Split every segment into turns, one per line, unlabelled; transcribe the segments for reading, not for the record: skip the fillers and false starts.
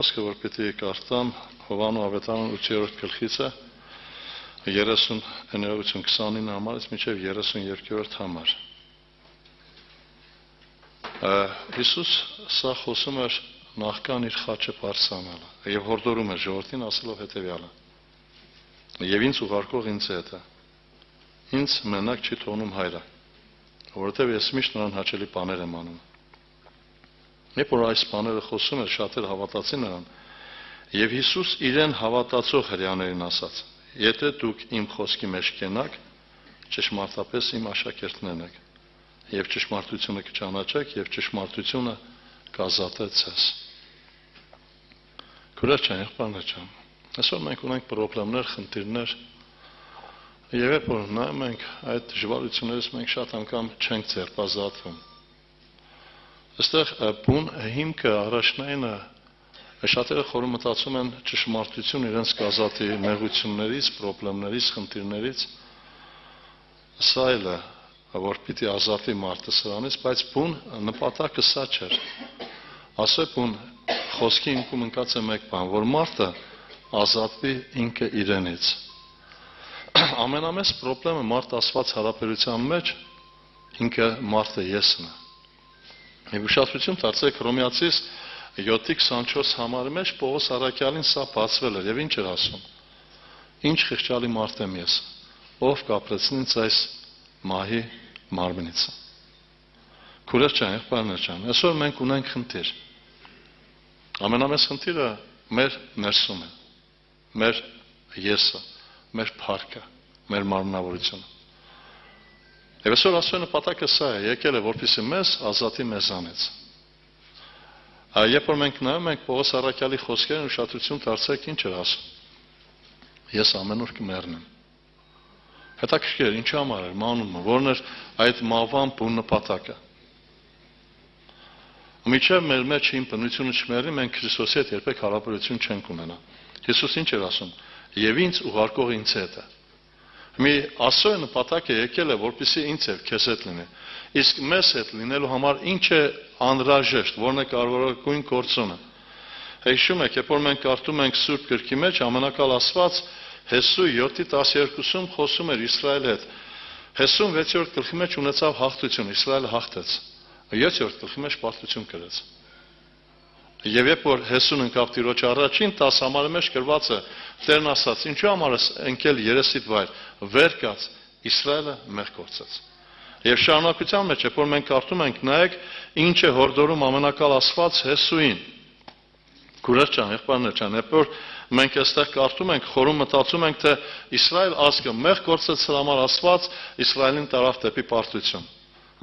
Խոսքը որ պիտի կարդամ Հովանու ավետարան 8-րդ գլխիցը 29-29 համարից մինչև 32-րդ համար։ Հիսուս սա խոսում էր նախքան իր խաչը պարսանալը եւ հորդորում էր ժողովրդին ասելով հետեւյալը. Եվ ինձ ուղարկող ինձ հետ է։ Ինձ մենակ չի թողնում հայրը, որովհետեւ ես միշտ նրան հաճելի բաներ եմ անում։ Երբ որ այս բաները խոսում էր, շատերը հավատացին նրան, եւ Հիսուս իրեն հավատացող հրեաներին ասաց. Եթե դուք իմ խոսքի մեջ կենաք, ճշմարտապես իմ աշակերտներն եք, եւ ճշմարտությունը կճանաչեք, եւ ճշմարտությունը կազատե ձեզ։ Քուրաչան, եղբայրներ ջան, այսօր մենք ունենք խնդիրներ, խնդիրներ, եւ երբ որ նայում ենք այդ դժվարություններից, մենք շատ անգամ չենք ձերբազատվում։ Այստեղ բուն հիմքը առաջնայինը շատերը խորը մտածում են ճշմարտություն իրենց կազատի նեղություններից, խնդիրներից, խնդիրներից, սա էլ է, որ պիտի ազատի մարդը սրանից, բայց բուն նպատակը սա չէր։ Ասե բուն խոսքի ինքում ընկած է մեկ բան, որ մարդը ազատվի ինքը իրենից։ Ամենամեծ խնդիրը մարդ ասված հարաբերության մեջ ինքը մարդը եսն է։ Եվ ուշադրություն դարձեք Հռոմեացիս 7:24 համարի մեջ Պողոս առաքյալին սա բացվել էր եւ ինչ էր ասում. Ինչ խղճալի մարդ եմ ես, ով կապրեցնի ինձ այս մահի մարմնից։ Քուրեր ջան, եղբայրներ ջան, այսօր մենք ունենք խնդիր։ Ամենամեծ խնդիրը մեր ներսում է, մեր եսը, մեր փառքը, մեր մարմնավորությունը։ Եվ այսօր ասում նպատակը սա է, եկել է որպեսզի մեզ ազատի մեզանից։ Երբ որ մենք նայում ենք Պողոս առաքյալի խոսքերն ուշադրություն դարձրեք ինչ էր ասում։ Ես ամեն օր կմեռնեմ։ Հետաքրքիր ինչի համար էր մանումը, որն էր այդ մահվան բուն նպատակը։ Մինչև մեր մեջ իմ բնությունը չմեռնի, մենք Քրիստոսի հետ երբեք հարաբերություն չենք ունենա։ Հիսուս ինչ էր ասում. Եվ ինձ ուղարկող ինձ հետ է։ Մի ասոյ նպատակը եկել է, որպեսզի ինձ հետ քեզ հետ լինի։ Իսկ մեզ հետ լինելու համար ինչ է անհրաժեշտ, որն է կարևորագույն գործոնը։ Հիշում եք, երբ որ մենք կարդում ենք Սուրբ գրքի մեջ, ամենակալ ասված Հեսու 7:12-ում խոսում էր Իսրայելի հետ։ Հեսուն 6-րդ գլխի մեջ ունեցավ հաղթություն, Իսրայելը հաղթեց։ 7-րդ գլխի մեջ պարտություն կրեց։ Եվ երբ որ Հեսուն ընկավ Տիրոջ առաջին 10 համարի մեջ գրված է, Տերն ասաց. ինչու համար ես ընկել երեսիդ վայր, վեր կաց, Իսրայելը մեղք գործեց։ Եվ շարունակության մեջ, երբ որ մենք կարդում ենք, նայեք, ինչ է հորդորում ամենակալ ասված Հեսուին։ Քուրեր ջան, եղբայրներ ջան, երբ որ մենք այստեղ կարդում ենք, խորում մտածում ենք, թե Իսրայել ազգը մեղք գործեց, սրա համար ասված Իսրայելին տարավ դեպի պարտություն։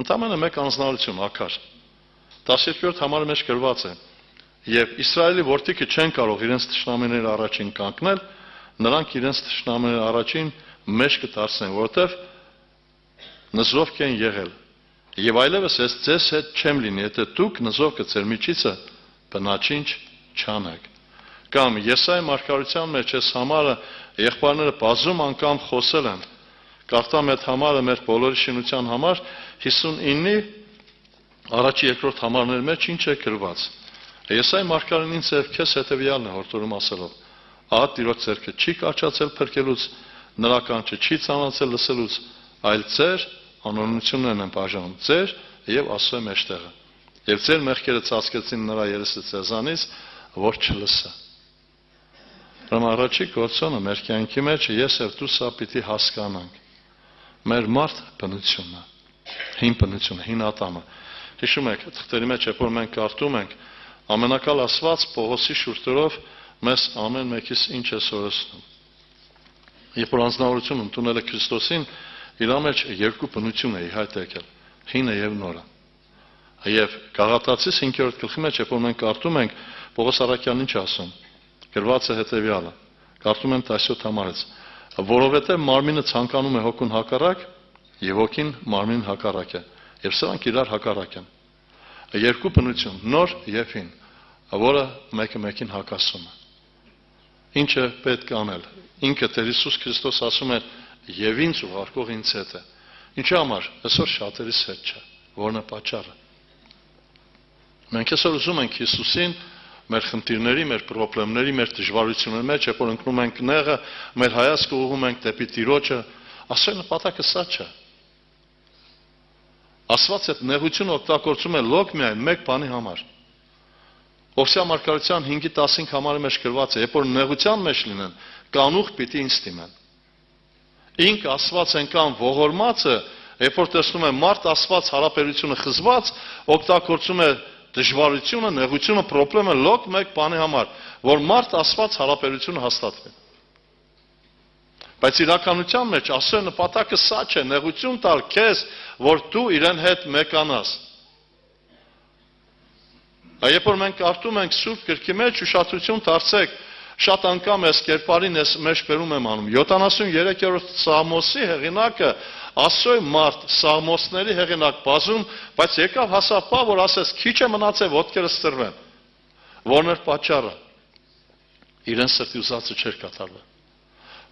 Ընդամենը մեկ անձնարություն, ակար։ 12-րդ համարի մեջ գրված է. Եվ Իսրայելի որդիքը չեն կարող իրենց թշնամիների առաջին կանգնել, նրանք իրենց թշնամիների առաջին մեջ կդարձնեն, որովհետև նզովք են եղել։ Եվ այլևս ես ձեզ հետ չեմ լինի, եթե դուք նզովքը ձեր միջիցը բնաչինչ չանեք։ Կամ Եսայի մարգարության մեջ այս համարը եղբայրները բազում անգամ խոսել են։ Կարդամ այդ համարը մեր բոլորի շինության համար 59-ի առաջի երկրորդ համարների մեջ ինչ է գրված։ Եսայի մարգարեն ինձ եւ քեզ հետեւյալն է հորդորում ասելով. Ահա Տիրոջ ձեռքը չի կարճացել փրկելուց, նրա կանչը չի ցանացել լսելուց, այլ ձեր անօրենություններն են բաժանում, ձեր եւ Աստծո մեջտեղը։ Եվ ձեր մեղքերը ծածկեցին նրա երեսը ձեզանից, որ չլսա։ Ուրեմն առաջի գործոնը մեր կյանքի մեջ ես եւ դու սա պիտի հասկանանք։ Մեր մարդ բնությունը, հին բնությունը, հին ատամը։ Հիշում եք, թղթերի մեջ երբ որ մենք կարդում ենք, ամենակալ ասված Պողոսի շուրթերով մեզ ամեն մեկից ինչ է սովորեցնում։ Երբ որ անձնավորություն ընդունել է Քրիստոսին, իր մեջ երկու բնություն է հայտ եկել, հինը եւ նորը։ Եվ Գաղատացիս 5-րդ գլխի մեջ երբ որ մենք կարդում ենք, Պողոս առաքյալն ինչ ասում։ Գրված է հետեւյալը։ Կարդում եմ 17 համարից. որովհետեւ մարմինը ցանկանում է հոգուն հակառակ, եւ հոգին մարմինին հակառակ է, եւ սրանք իրար հակառակ են։ Երկու բնություն, նոր եւ հին, որը մեկը մեկին հակասում է։ Ինչը պետք է անել։ Ինքը Տեր Հիսուս Քրիստոս ասում է. եւ ինձ ուղարկող ինձ հետ է։ Ինչի համար, այսօր շատերիս հետ չէ, որն է պատճառը։ Մենք այսօր ուզում ենք Հիսուսին մեր խնդիրների, մեր խնդիրների, մեր դժվարությունների մեջ, երբ որ ընկնում ենք նեղը, մեր հայացքը ուղղում ենք դեպի Տիրոջը, Աստծո նպատակը սա չէ։ Աստված այդ նեղությունը օգտագործում է լոկ միայն մեկ բանի համար։ Ովսեա մարգարեության 5:15 համարի մեջ գրված է, երբ որ նեղության մեջ լինեն, կանուխ պիտի ինձ դիմեն։ Ինք Աստված ենքան ողորմածը, երբ որ տեսնում է մարդ Աստված հարաբերությունը խզված, օգտագործում է դժվարությունը, նեղությունը, խնդրումը լոկ մեկ բանի համար, որ մարդ Աստված հարաբերությունը հաստատվի։ Բայց իրականության մեջ Աստծո նպատակը սա չէ, նեղություն տալ քեզ, որ դու իրեն հետ մեկանաս։ Երբ որ մենք կարդում ենք Սուրբ Գրքի մեջ, ուշադրություն դարձեք, շատ անգամ այս կերպարին ես մեջ բերում եմ անում։ 73-րդ Սաղմոսի հեղինակը Աստծո մարդ, Սաղմոսների հեղինակ բազում, բայց եկավ հասավ բա, որ ասես քիչ է մնացել ոտքերը ստրվեն։ Որն էր պատճառը։ Իրեն սրտի ուզածը չէր կատարվել։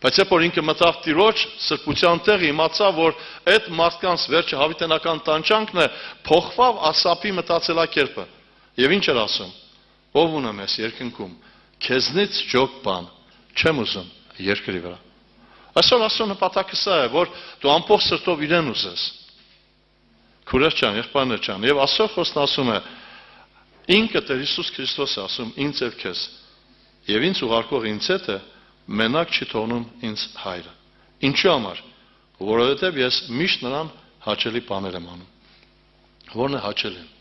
Բայց երբ որ ինքը մտավ Տիրոջ սրբության տեղը, իմացավ, որ այդ մարդկանց վերջը հավիտենական տանջանքն է, փոխվավ Ասապի մտածելակերպը։ Եվ ինչ էր ասում. ով ունեմ ես երկնքում, քեզնից ջոկ բան չեմ ուզում երկրի վրա։ Այսօր Աստծո նպատակը սա է, որ դու ամբողջ սրտով իրեն ուզես։ Քուրեր ջան, եղբայրներ ջան, եւ Աստծո խոսքն ասում է, ինքը Տեր Հիսուս Քրիստոսը ասում ինձ եւ քեզ։ Եվ ինձ ուղարկող ինձ հետ է, մենակ չի թողնում ինձ հայրը։ Ինչու համար։ Որովհետեւ ես միշտ նրան հաճելի բաներ եմ անում։ Որն է հաճելին։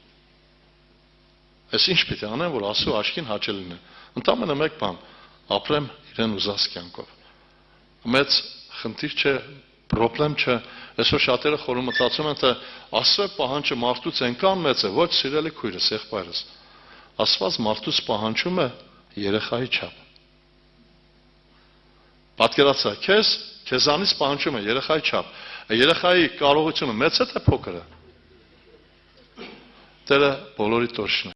Ես ինչ պիտի անեմ, որ Աստծո աչքին հաճելին է։ Ընդամենը մեկ բան, ապրեմ իրեն ուզած կյանքով։ Մեծ խնդիր չէ, խնդրեմ չէ, այսօր շատերը խորը մտածում են, թե Աստծո պահանջը մարդուց այնքան մեծ է, ոչ սիրելի քույրս, եղբայրս։ Աստված մարդուց պահանջում է երեխայի չափ։ Պատկերացրա, քեզանից պահանջում է երեխայի չափ։ Երեխայի կարողությունը մեծ է թե փոքր է։ Տերը բոլորի տոշն է։